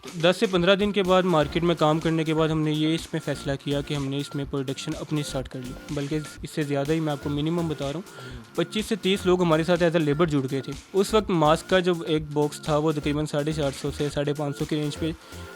10 से 15 दिन के बाद मार्केट में काम करने के बाद हमने ये इसमें फ़ैसला किया कि हमने इसमें प्रोडक्शन अपनी स्टार्ट कर ली। बल्कि इससे ज़्यादा ही, मैं आपको मिनिमम बता रहा हूँ, 25 से 30 लोग हमारे साथ एज अ लेबर जुड़ गए थे। उस वक्त मास्क का जो एक बॉक्स था वो तकरीबन 450 से 550 की रेंज पे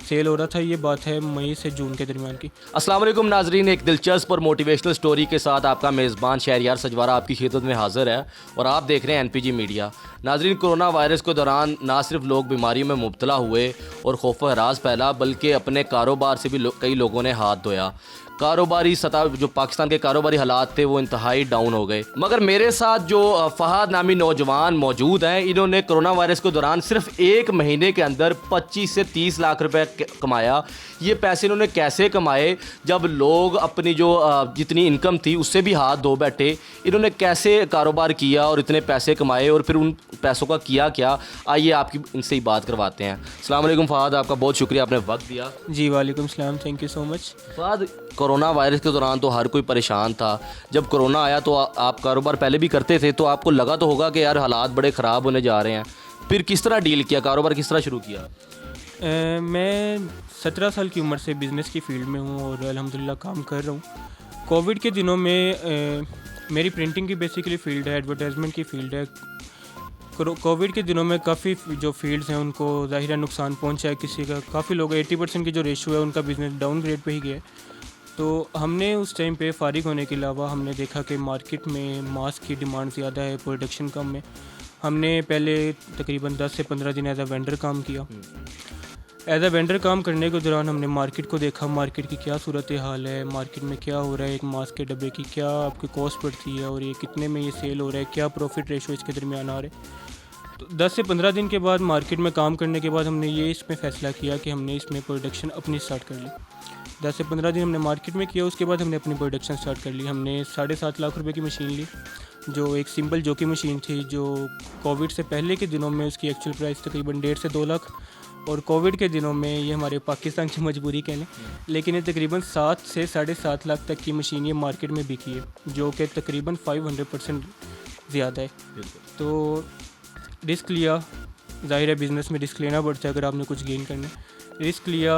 सेल हो रहा था। ये बात है मई से जून के दरमियान की। अस्सलाम वालेकुम नाजरीन, एक दिलचस्प और मोटिवेशनल स्टोरी के साथ आपका मेज़बान शहरियार सजवारा आपकी खिदमत में हाजिर है और आप देख रहे हैं एनपीजी मीडिया। नाजरीन, कोरोना वायरस के दौरान ना सिर्फ लोग बीमारियों में मुब्तला हुए और खौफ हरास फैला, बल्कि अपने कारोबार से भी कई लोगों ने हाथ धोया। कारोबारी सतह जो पाकिस्तान के कारोबारी हालात थे वो इंतहाई डाउन हो गए। मगर मेरे साथ जो फ़हाद नामी नौजवान मौजूद हैं, इन्होंने कोरोना वायरस के दौरान सिर्फ एक महीने के अंदर 25 से 30 लाख रुपए कमाया। ये पैसे इन्होंने कैसे कमाए जब लोग अपनी जो जितनी इनकम थी उससे भी हाथ धो बैठे? इन्होंने कैसे कारोबार किया और इतने पैसे कमाए और फिर उन पैसों का किया क्या? आइए आपकी इनसे ही बात करवाते हैं। अस्सलाम वालेकुम फ़हाद, आपका बहुत शुक्रिया, आपने वक्त दिया। जी वालेकुम सलाम, thank you so much. Fahad, corona virus के दौरान तो हर कोई परेशान था। जब कोरोना आया तो आप कारोबार पहले भी करते थे, तो आपको लगा तो होगा कि यार हालात बड़े ख़राब होने जा रहे हैं। फिर किस तरह डील किया, कारोबार किस तरह शुरू किया? मैं 17 साल की उम्र से बिज़नेस की फ़ील्ड में हूँ और अल्हम्दुलिल्लाह काम कर रहा हूँ। कोविड के दिनों में मेरी प्रिंटिंग की बेसिकली फ़ील्ड है, एडवर्टाइजमेंट की फ़ील्ड है। कोविड के दिनों में काफ़ी जो फील्ड्स हैं उनको ज़ाहिर है नुकसान पहुंचा है। किसी का काफ़ी लोग 80% की जो रेशो है उनका बिज़नेस डाउनग्रेड पे ही गया है। तो हमने उस टाइम पे फ़ारिग होने के अलावा हमने देखा कि मार्केट में मास्क की डिमांड ज़्यादा है, प्रोडक्शन कम है। हमने पहले तकरीबन 10 से 15 दिन एज अ वेंडर काम किया। एज अ वेंडर काम करने के दौरान हमने मार्केट को देखा, मार्केट की क्या सूरत हाल है, मार्केट में क्या हो रहा है, एक मास्क के डब्बे की क्या आपकी कॉस्ट पड़ती है और ये कितने में ये सेल हो रहा है, क्या प्रॉफिट रेशो इसके दरमियान आ रहे हैं। तो 10 से 15 दिन के बाद मार्केट में काम करने के बाद हमने ये इसमें फ़ैसला किया कि हमने इसमें प्रोडक्शन अपनी स्टार्ट कर ली। 10 से 15 दिन हमने मार्केट में किया, उसके बाद हमने अपनी प्रोडक्शन स्टार्ट कर ली। हमने 7.5 लाख रुपए की मशीन ली, जो एक सिंपल जॉकी मशीन थी, जो कोविड से पहले के दिनों में उसकी एक्चुअल प्राइस तकरीबन 1.5 से 2 लाख, और कोविड के दिनों में ये हमारे पाकिस्तान की मजबूरी कह लें, लेकिन ये तकरीबन 7 से 7.5 लाख तक की मशीन ये मार्केट में बिकी है, जो कि तकरीबन 500% ज़्यादा है। तो रिस्क लिया, ज़ाहिर है बिज़नेस में रिस्क लेना पड़ता है अगर आपने कुछ गेन करना है। रिस्क लिया,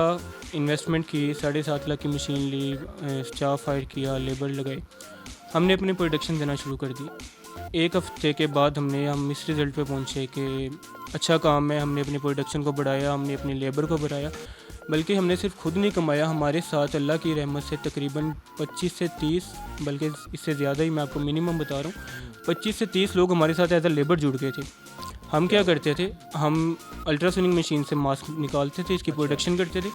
इन्वेस्टमेंट की, 7.5 लाख की मशीन ली, स्टाफ हायर किया, लेबर लगाई, हमने अपनी प्रोडक्शन देना शुरू कर दी। एक हफ़्ते के बाद हम इस रिज़ल्ट पे पहुँचे कि अच्छा काम है। हमने अपनी प्रोडक्शन को बढ़ाया, हमने अपनी लेबर को बढ़ाया, बल्कि हमने सिर्फ खुद नहीं कमाया, हमारे साथ अल्लाह की रहमत से तकरीबन 25 से 30, बल्कि इससे ज़्यादा ही, मैं आपको मिनिमम बता रहा हूँ, 25 से 30 लोग हमारे साथ एज अ लेबर जुड़ गए थे। हम क्या करते थे, हम अल्ट्रासोनिक मशीन से मास्क निकालते थे, इसकी प्रोडक्शन करते थे,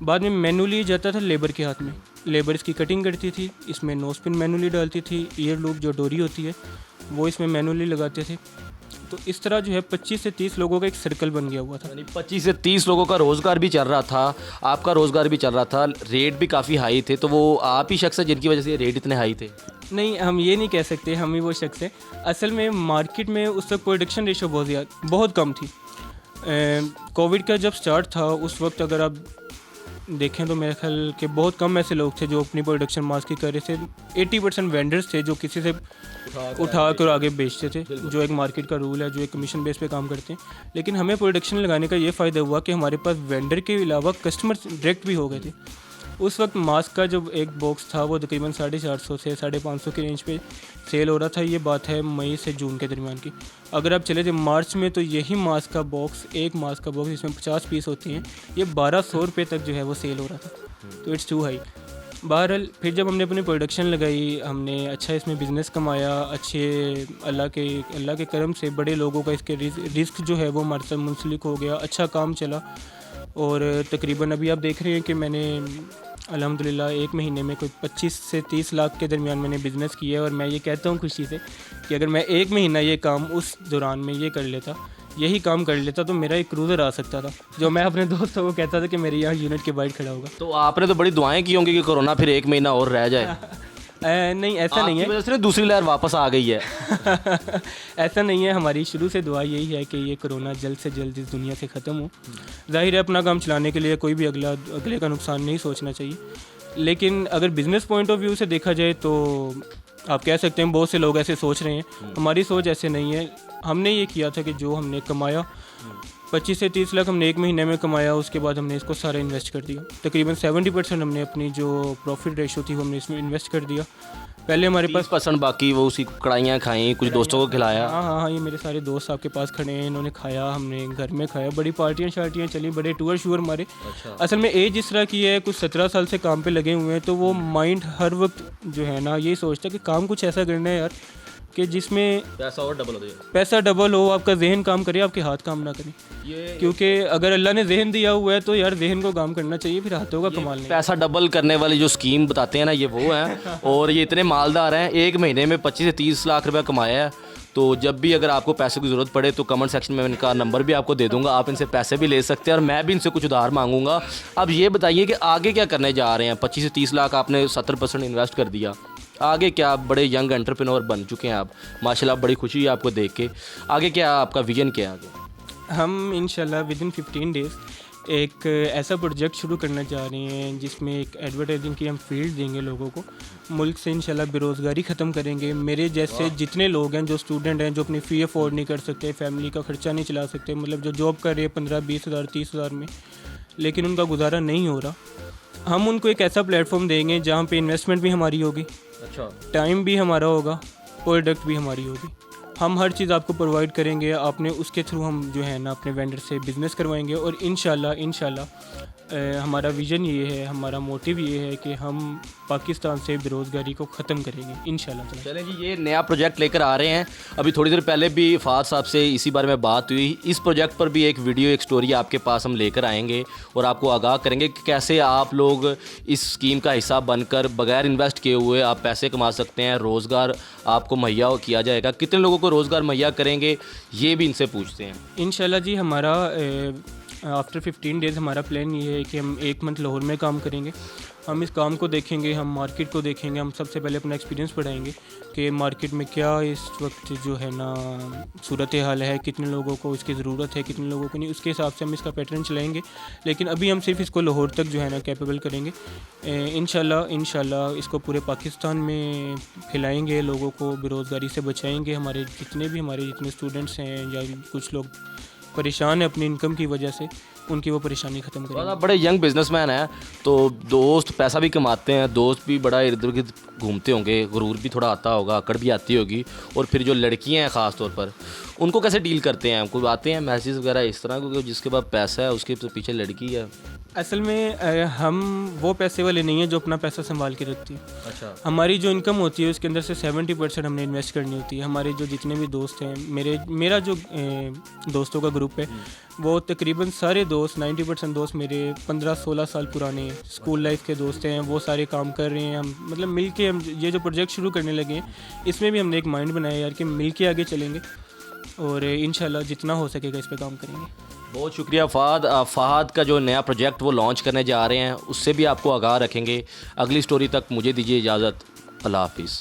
बाद में मैनुअली जाता था लेबर के हाथ में, लेबर इसकी कटिंग करती थी, इसमें नोस्पिन मैनुअली डालती थी, ईयर लूप जो डोरी होती है वो इसमें मैनुअली लगाते थे। तो इस तरह जो है 25 से 30 लोगों का एक सर्कल बन गया हुआ था। यानी 25 से 30 लोगों का रोज़गार भी चल रहा था, आपका रोज़गार भी चल रहा था, रेट भी काफ़ी हाई थे। तो वो आप ही शख्स है जिनकी वजह से रेट इतने हाई थे? नहीं, हम ये नहीं कह सकते हम ही वो शख्स है। असल में मार्केट में उस वक्त प्रोडक्शन रेशो बहुत कम थी। कोविड का जब स्टार्ट था उस वक्त अगर आप देखें तो मेरे ख्याल के बहुत कम ऐसे लोग थे जो अपनी प्रोडक्शन मास्क की कर रहे थे। 80% वेंडर्स थे जो किसी से उठा कर आगे बेचते थे, जो एक मार्केट का रूल है, जो एक कमीशन बेस पे काम करते हैं। लेकिन हमें प्रोडक्शन लगाने का ये फ़ायदा हुआ कि हमारे पास वेंडर के अलावा कस्टमर डायरेक्ट भी हो गए थे। उस वक्त मास्क का जो एक बॉक्स था वो तकरीबन 450 से 550 की रेंज पे सेल हो रहा था। ये बात है मई से जून के दरमियान की। अगर आप चले थे मार्च में तो यही मास्क का बॉक्स, एक मास्क का बॉक्स जिसमें 50 पीस होती हैं, ये 1200 रुपये तक जो है वो सेल हो रहा था। तो इट्स टू हाई। बहरहाल फिर जब हमने अपनी प्रोडक्शन लगाई, हमने अच्छा इसमें बिज़नेस कमाया, अच्छे अल्लाह के करम से बड़े लोगों का इसके रिस्क जो है वो हमारे साथ मुंसलिक हो गया, अच्छा काम चला। और तकरीबन अभी आप देख रहे हैं कि मैंने अल्हम्दुलिल्लाह एक महीने में कोई 25 से 30 लाख के दरमियान मैंने बिज़नेस किया है। और मैं ये कहता हूँ खुशी से कि अगर मैं एक महीना ये काम उस दौरान में ये कर लेता, यही काम कर लेता, तो मेरा एक क्रूज़र आ सकता था, जो मैं अपने दोस्तों को कहता था कि मेरे यहाँ यूनिट के बाहर खड़ा होगा। तो आपने तो बड़ी दुआएं की होंगी कि कोरोना फिर एक महीना और रह जाए। नहीं, ऐसा नहीं है, वजह से दूसरी लहर वापस आ गई है। ऐसा नहीं है। हमारी शुरू से दुआ यही है कि ये कोरोना जल्द से जल्द इस दुनिया से ख़त्म हो। ज़ाहिर है अपना काम चलाने के लिए कोई भी अगले का नुकसान नहीं सोचना चाहिए, लेकिन अगर बिज़नेस पॉइंट ऑफ व्यू से देखा जाए तो आप कह सकते हैं बहुत से लोग ऐसे सोच रहे हैं। हमारी सोच ऐसे नहीं है। हमने ये किया था कि जो हमने कमाया 25 से 30 लाख हमने एक महीने में कमाया, उसके बाद हमने इसको सारा इन्वेस्ट कर दिया। तकरीबन 70% हमने अपनी जो प्रॉफिट रेशो थी वो हमने इसमें इन्वेस्ट कर दिया। पहले हमारे पास 30% बाकी वो उसी कढ़ाइयाँ खाई, कुछ दोस्तों को खिलाया। हाँ, ये मेरे सारे दोस्त आपके पास खड़े हैं, इन्होंने खाया, हमने घर में खाया, बड़ी पार्टियाँ शार्टियाँ चली, बड़े टूर शूर मारे। असल में एज इस तरह की है, कुछ 17 साल से काम पे लगे हुए हैं, तो वो माइंड हर वक्त जो है ना यही सोचता है कि काम कुछ ऐसा करना है यार कि जिसमें पैसा और डबल हो जाए, पैसा डबल हो, आपका जहन काम करे, आपके हाथ काम ना करें। क्योंकि अगर अल्लाह ने जहन दिया हुआ है तो यार जहन को काम करना चाहिए, फिर हाथों का कमाल नहीं। पैसा डबल करने वाली जो स्कीम बताते हैं ना, ये वो हैं। और ये इतने मालदार हैं, एक महीने में 25 से 30 लाख रुपया कमाया है। तो जब भी अगर आपको पैसे की ज़रूरत पड़े तो कमेंट सेक्शन में इनका नंबर भी आपको दे दूंगा, आप इनसे पैसे भी ले सकते हैं और मैं भी इनसे कुछ उधार मांगूंगा। अब ये बताइए कि आगे क्या करने जा रहे हैं? 25 से 30 लाख आपने 70% इन्वेस्ट कर दिया, आगे क्या? आप बड़े यंग एंटरप्रेन्योर बन चुके हैं आप, माशाल्लाह, बड़ी खुशी है आपको देख के। आगे क्या आपका विजन क्या है आगे? हम इंशाल्लाह विदिन 15 डेज़ एक ऐसा प्रोजेक्ट शुरू करना चाह रहे हैं जिसमें एक एडवर्टाइजिंग की हम फील्ड देंगे लोगों को। मुल्क से इंशाल्लाह बेरोज़गारी ख़त्म करेंगे। मेरे जैसे जितने लोग हैं, जो स्टूडेंट हैं, जो अपनी फ़ी अफोर्ड नहीं कर सकते, फैमिली का ख़र्चा नहीं चला सकते, मतलब जो जॉब कर रहे हैं 15-20 हज़ार 30 हज़ार में, लेकिन उनका गुजारा नहीं हो रहा, हम उनको एक ऐसा प्लेटफॉर्म देंगे जहाँ पे इन्वेस्टमेंट भी हमारी होगी, अच्छा, टाइम भी हमारा होगा, प्रोडक्ट भी हमारी होगी। हम हर चीज़ आपको प्रोवाइड करेंगे, आपने उसके थ्रू हम जो है ना अपने वेंडर से बिज़नेस करवाएंगे। और इंशाल्लाह हमारा विज़न ये है, हमारा मोटिव ये है कि हम पाकिस्तान से बेरोज़गारी को ख़त्म करेंगे इंशाल्लाह। चलें जी, ये नया प्रोजेक्ट लेकर आ रहे हैं। अभी थोड़ी देर पहले भी फ़ाद साहब से इसी बारे में बात हुई। इस प्रोजेक्ट पर भी एक वीडियो, एक स्टोरी आपके पास हम लेकर आएंगे और आपको आगाह करेंगे कि कैसे आप लोग इस स्कीम का हिस्सा बनकर बगैर इन्वेस्ट किए हुए आप पैसे कमा सकते हैं, रोज़गार आपको मुहैया किया जाएगा। कितने लोगों को रोज़गार मुहैया करेंगे, ये भी इनसे पूछते हैं। इंशाल्लाह जी, हमारा आफ्टर 15 डेज़ हमारा प्लान ये है कि हम 1 मंथ लाहौर में काम करेंगे। हम इस काम को देखेंगे, हम मार्केट को देखेंगे, हम सबसे पहले अपना एक्सपीरियंस बढ़ाएंगे कि मार्केट में क्या इस वक्त जो है ना सूरत हाल है, कितने लोगों को इसकी ज़रूरत है, कितने लोगों को नहीं, उसके हिसाब से हम इसका पैटर्न चलाएंगे। लेकिन अभी हम सिर्फ इसको लाहौर तक जो है ना कैपेबल करेंगे। इंशाल्लाह इसको पूरे पाकिस्तान में फैलाएंगे, लोगों को बेरोज़गारी से बचाएंगे। हमारे जितने स्टूडेंट्स हैं या कुछ लोग परेशान है अपनी इनकम की वजह से, उनकी वो परेशानी ख़त्म करेंगे। आप बड़े यंग बिजनेसमैन हैं, तो दोस्त पैसा भी कमाते हैं, दोस्त भी बड़ा इर्द गिर्द घूमते होंगे, गुरूर भी थोड़ा आता होगा, अकड़ भी आती होगी। और फिर जो लड़कियां हैं ख़ास तौर पर, उनको कैसे डील करते हैं? कोई आते हैं मैसेज वगैरह इस तरह, क्योंकि जिसके पास पैसा है उसके तो पीछे लड़की है। असल में हम वो पैसे वाले नहीं हैं जो अपना पैसा संभाल के रखती है। अच्छा, हमारी जो इनकम होती है उसके अंदर से 70% हमने इन्वेस्ट करनी होती है। हमारे जो जितने भी दोस्त हैं, मेरा जो दोस्तों का ग्रुप है, वो तकरीबन सारे दोस्त 90% दोस्त मेरे 15-16 साल पुराने स्कूल लाइफ के दोस्त हैं। वो सारे काम कर रहे हैं। हम मतलब मिल के हम ये जो प्रोजेक्ट शुरू करने लगे हैं, इसमें भी हमने एक माइंड बनाया यार कि मिल के आगे चलेंगे और इंशाल्लाह जितना हो सकेगा इस पर काम करेंगे। बहुत शुक्रिया फ़हाद का जो नया प्रोजेक्ट वो लॉन्च करने जा रहे हैं, उससे भी आपको आगाह रखेंगे। अगली स्टोरी तक मुझे दीजिए इजाज़त। अल्लाह हाफिज़।